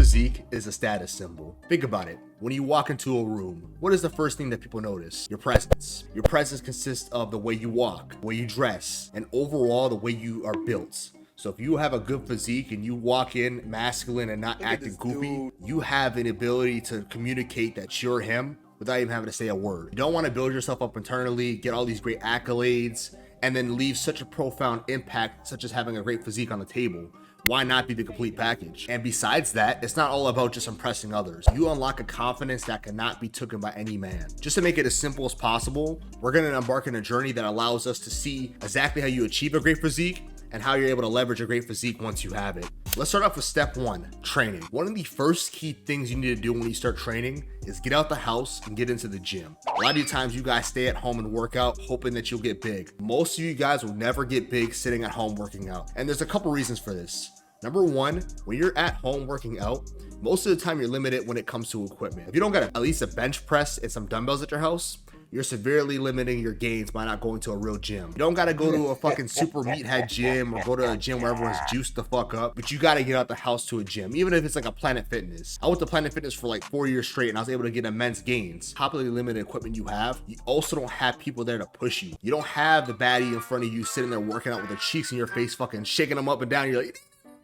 physique is a status symbol. Think about it. When you walk into a room, what is the first thing that people notice? Your presence. Your presence consists of the way you walk, the way you dress, and overall the way you are built. So if you have a good physique and you walk in masculine and not acting goofy, you have an ability to communicate that you're him without even having to say a word. You don't want to build yourself up internally, get all these great accolades, and then leave such a profound impact, such as having a great physique on the table. Why not be the complete package? And besides that, it's not all about just impressing others. You unlock a confidence that cannot be taken by any man. Just to make it as simple as possible, we're going to embark on a journey that allows us to see exactly how you achieve a great physique and how you're able to leverage a great physique once you have it. Let's start off with step one, training. One of the first key things you need to do when you start training is get out the house and get into the gym. A lot of you times you guys stay at home and work out hoping that you'll get big. Most of you guys will never get big sitting at home working out. And there's a couple reasons for this. Number one, when you're at home working out, most of the time you're limited when it comes to equipment. If you don't got at least a bench press and some dumbbells at your house, you're severely limiting your gains by not going to a real gym. You don't gotta go to a fucking super meathead gym or go to a gym where everyone's juiced the fuck up, but you gotta get out the house to a gym, even if it's like a Planet Fitness. I went to Planet Fitness for like 4 years straight and I was able to get immense gains. Popularly limited equipment you have, you also don't have people there to push you. You don't have the baddie in front of you sitting there working out with their cheeks in your face, fucking shaking them up and down. You're like,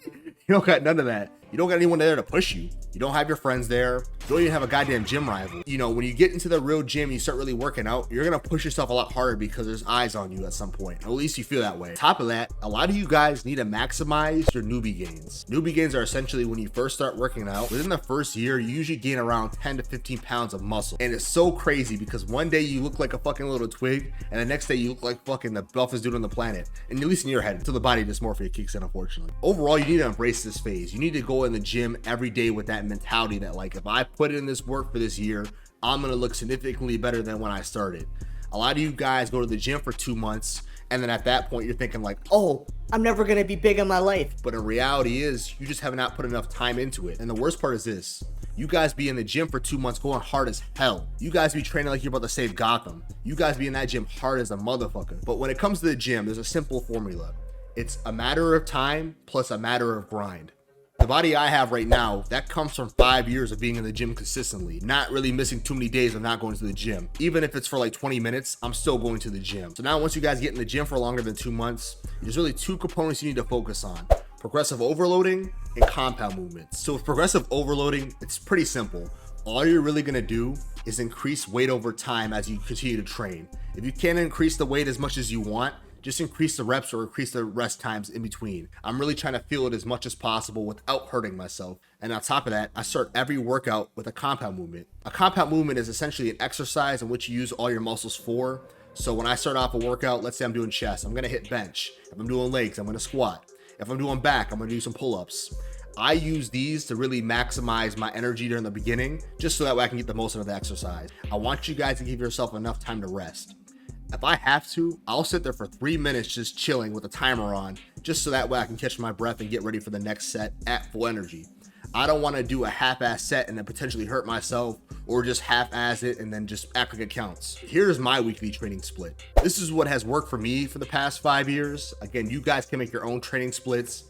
you don't got none of that. You don't got anyone there to push you. You don't have your friends there. You don't even have a goddamn gym rival. You know, when you get into the real gym, you start really working out, you're gonna push yourself a lot harder because there's eyes on you at some point. At least you feel that way. Top of that, a lot of you guys need to maximize your newbie gains. Newbie gains are essentially when you first start working out. Within the first year, you usually gain around 10 to 15 pounds of muscle. And it's so crazy because one day you look like a fucking little twig, and the next day you look like fucking the buffest dude on the planet. And at least in your head, until the body dysmorphia kicks in, unfortunately. Overall, you need to embrace this phase. You need to go in the gym every day with that mentality that, like, if I put in this work for this year, I'm gonna look significantly better than when I started. A lot of you guys go to the gym for 2 months, and then at that point you're thinking like, oh, I'm never gonna be big in my life. but in reality is you just have not put enough time into it. And the worst part is this: you guys be in the gym for 2 months going hard as hell. You guys be training like you're about to save Gotham. You guys be in that gym hard as a motherfucker. But when it comes to the gym, there's a simple formula. It's a matter of time plus a matter of grind. The body I have right now, that comes from 5 years of being in the gym consistently, not really missing too many days of not going to the gym. Even if it's for like 20 minutes, I'm still going to the gym. So now once you guys get in the gym for longer than 2 months, there's really two components you need to focus on: progressive overloading and compound movements. So with progressive overloading, it's pretty simple. All you're really gonna do is increase weight over time as you continue to train. If you can't increase the weight as much as you want, just increase the reps or increase the rest times in between. I'm really trying to feel it as much as possible without hurting myself. And on top of that, I start every workout with a compound movement. A compound movement is essentially an exercise in which you use all your muscles for. So when I start off a workout, let's say I'm doing chest, I'm gonna hit bench. If I'm doing legs, I'm gonna squat. If I'm doing back, I'm gonna do some pull-ups. I use these to really maximize my energy during the beginning, just so that way I can get the most out of the exercise. I want you guys to give yourself enough time to rest. If I have to, I'll sit there for 3 minutes just chilling with a timer on, just so that way I can catch my breath and get ready for the next set at full energy. I don't want to do a half-ass set and then potentially hurt myself, or just half-ass it and then just act like it counts. Here's my weekly training split. This is what has worked for me for the past 5 years. Again, you guys can make your own training splits.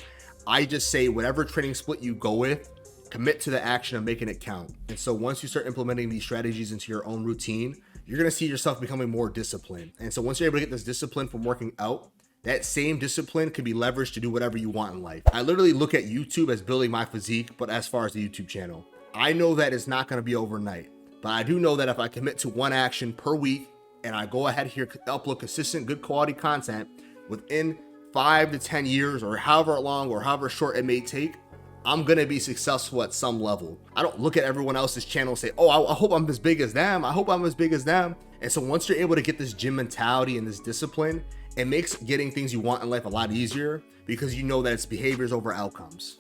I just say whatever training split you go with, commit to the action of making it count. And so once you start implementing these strategies into your own routine, you're gonna see yourself becoming more disciplined. And so once you're able to get this discipline from working out, that same discipline can be leveraged to do whatever you want in life. I literally look at YouTube as building my physique, but as far as the YouTube channel, I know that it's not gonna be overnight. But I do know that if I commit to one action per week and I go ahead here, upload consistent, good quality content within 5 to 10 years or however long or however short it may take, I'm gonna be successful at some level. I don't look at everyone else's channel and say, oh, I hope I'm as big as them. I hope I'm as big as them. And so once you're able to get this gym mentality and this discipline, it makes getting things you want in life a lot easier because you know that it's behaviors over outcomes.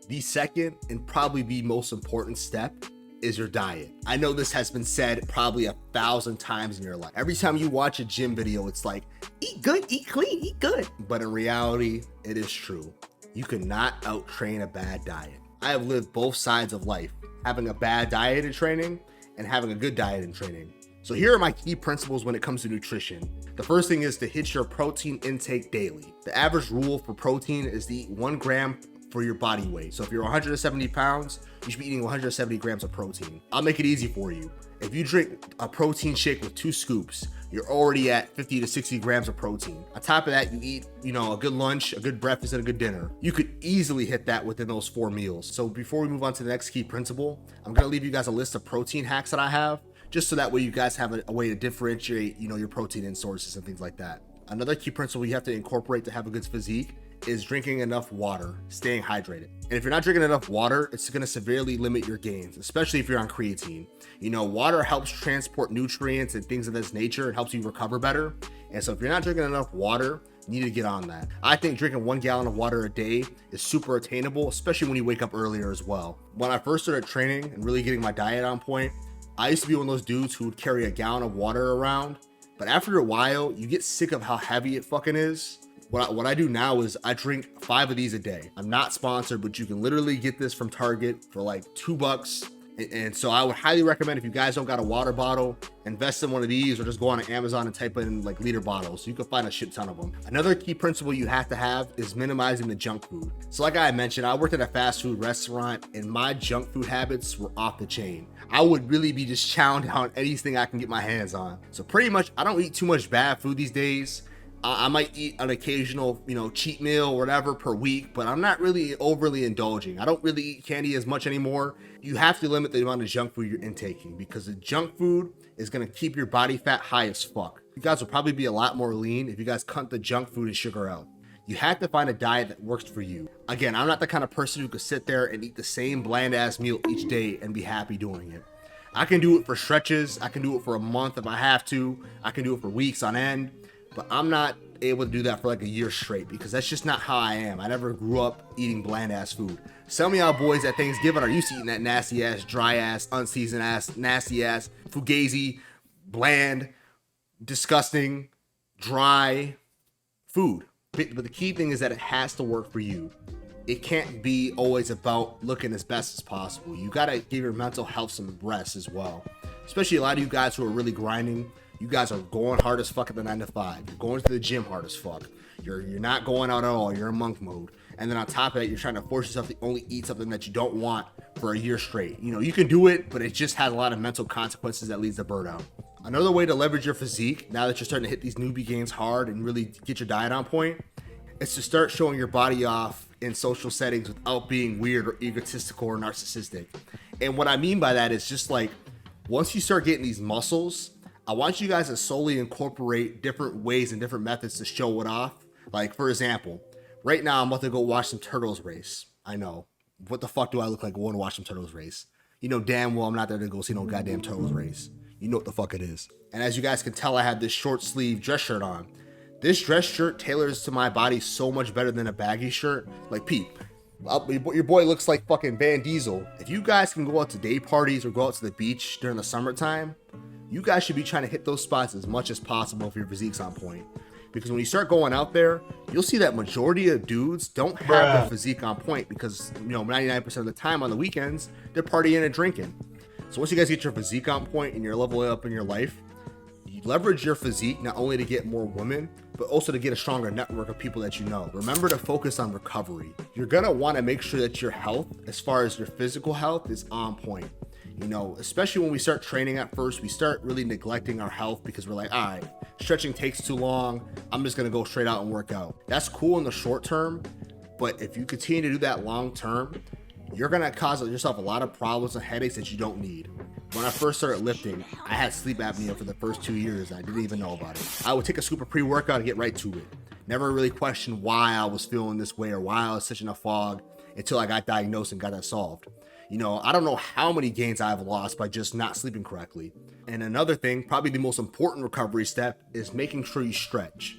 The second and probably the most important step is your diet. I know this has been said probably 1,000 times in your life. Every time you watch a gym video, it's like, eat good, eat clean, eat good. But in reality, it is true. You cannot out-train a bad diet. I have lived both sides of life, having a bad diet in training and having a good diet in training. So here are my key principles when it comes to nutrition. The first thing is to hit your protein intake daily. The average rule for protein is to eat 1 gram for your body weight. So if you're 170 pounds, you should be eating 170 grams of protein. I'll make it easy for you. If you drink a protein shake with 2 scoops, you're already at 50 to 60 grams of protein. On top of that, you eat, a good lunch, a good breakfast, and a good dinner. You could easily hit that within those 4 meals. So before we move on to the next key principle, I'm gonna leave you guys a list of protein hacks that I have, just so that way you guys have a way to differentiate, your protein in sources and things like that. Another key principle you have to incorporate to have a good physique is drinking enough water, staying hydrated. And if you're not drinking enough water, it's gonna severely limit your gains, especially if you're on creatine. Water helps transport nutrients and things of this nature. It helps you recover better. And so if you're not drinking enough water, you need to get on that. I think drinking 1 gallon of water a day is super attainable, especially when you wake up earlier as well. When I first started training and really getting my diet on point, I used to be one of those dudes who would carry a gallon of water around. But after a while, you get sick of how heavy it fucking is. What I do now is I drink 5 of these a day. I'm not sponsored, but you can literally get this from Target for like $2. And so I would highly recommend, if you guys don't got a water bottle, invest in one of these, or just go on Amazon and type in like liter bottles. You can find a shit ton of them. Another key principle you have to have is minimizing the junk food. So like I mentioned, I worked at a fast food restaurant and my junk food habits were off the chain. I would really be just chowing down anything I can get my hands on. So pretty much I don't eat too much bad food these days. I might eat an occasional, cheat meal or whatever per week, but I'm not really overly indulging. I don't really eat candy as much anymore. You have to limit the amount of junk food you're intaking, because the junk food is going to keep your body fat high as fuck. You guys will probably be a lot more lean if you guys cut the junk food and sugar out. You have to find a diet that works for you. Again, I'm not the kind of person who could sit there and eat the same bland ass meal each day and be happy doing it. I can do it for stretches. I can do it for a month if I have to. I can do it for weeks on end. But I'm not able to do that for like a year straight, because that's just not how I am. I never grew up eating bland ass food. Some of y'all boys at Thanksgiving are used to eating that nasty ass, dry ass, unseasoned ass, nasty ass, fugazi, bland, disgusting, dry food. But the key thing is that it has to work for you. It can't be always about looking as best as possible. You gotta give your mental health some rest as well. Especially a lot of you guys who are really grinding. You guys are going hard as fuck at the 9 to 5. You're going to the gym hard as fuck. You're not going out at all. You're in monk mode. And then on top of that, you're trying to force yourself to only eat something that you don't want for a year straight. You can do it, but it just has a lot of mental consequences that leads to burnout. Another way to leverage your physique, now that you're starting to hit these newbie gains hard and really get your diet on point, is to start showing your body off in social settings without being weird or egotistical or narcissistic. And what I mean by that is just like, once you start getting these muscles, I want you guys to solely incorporate different ways and different methods to show it off. Like, for example, right now I'm about to go watch some turtles race. I know. What the fuck do I look like going to watch some turtles race? Damn well I'm not there to go see no goddamn turtles race. You know what the fuck it is. And as you guys can tell, I have this short sleeve dress shirt on. This dress shirt tailors to my body so much better than a baggy shirt. Like, Pete, your boy looks like fucking Van Diesel. If you guys can go out to day parties or go out to the beach during the summertime, you guys should be trying to hit those spots as much as possible if your physique's on point. Because when you start going out there, you'll see that majority of dudes don't have their physique on point, because 99% of the time on the weekends, they're partying and drinking. So once you guys get your physique on point and you're leveling up in your life, you leverage your physique not only to get more women, but also to get a stronger network of people that you know. Remember to focus on recovery. You're gonna want to make sure that your health, as far as your physical health, is on point. Especially when we start training at first, we start really neglecting our health because we're like, all right, stretching takes too long. I'm just going to go straight out and work out. That's cool in the short term, but if you continue to do that long term, you're going to cause yourself a lot of problems and headaches that you don't need. When I first started lifting, I had sleep apnea for the first 2 years. I didn't even know about it. I would take a scoop of pre-workout and get right to it. Never really questioned why I was feeling this way or why I was such in a fog until I got diagnosed and got that solved. I don't know how many gains I've lost by just not sleeping correctly. And another thing, probably the most important recovery step, is making sure you stretch.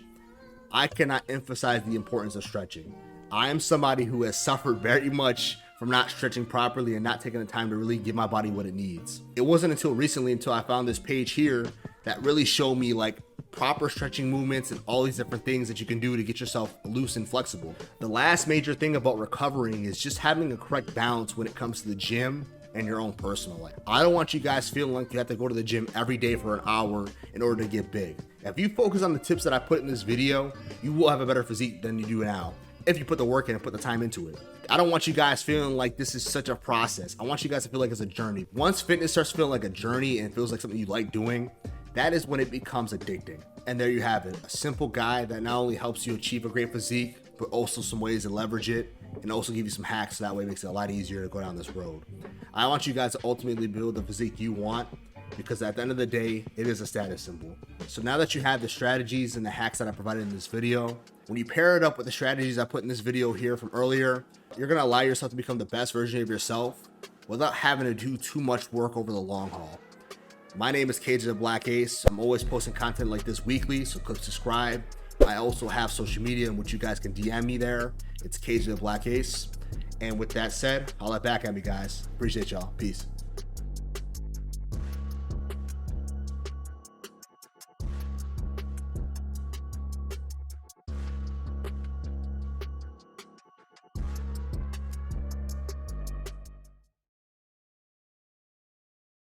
I cannot emphasize the importance of stretching. I am somebody who has suffered very much from not stretching properly and not taking the time to really give my body what it needs. It wasn't until recently, until I found this page here, that really showed me like proper stretching movements and all these different things that you can do to get yourself loose and flexible. The last major thing about recovering is just having a correct balance when it comes to the gym and your own personal life. I don't want you guys feeling like you have to go to the gym every day for an hour in order to get big. If you focus on the tips that I put in this video, you will have a better physique than you do now. if you put the work in and put the time into it. I don't want you guys feeling like this is such a process. I want you guys to feel like it's a journey. Once fitness starts feeling like a journey and feels like something you like doing, that is when it becomes addicting. And there you have it, a simple guide that not only helps you achieve a great physique, but also some ways to leverage it and also give you some hacks so that way it makes it a lot easier to go down this road. I want you guys to ultimately build the physique you want, because at the end of the day, it is a status symbol. So now that you have the strategies and the hacks that I provided in this video, when you pair it up with the strategies I put in this video here from earlier, you're gonna allow yourself to become the best version of yourself without having to do too much work over the long haul. My name is KJ the Black Ace. I'm always posting content like this weekly, so click subscribe. I also have social media in which you guys can DM me there. It's KJ the Black Ace. And with that said, holla back at me, guys. Appreciate y'all. Peace.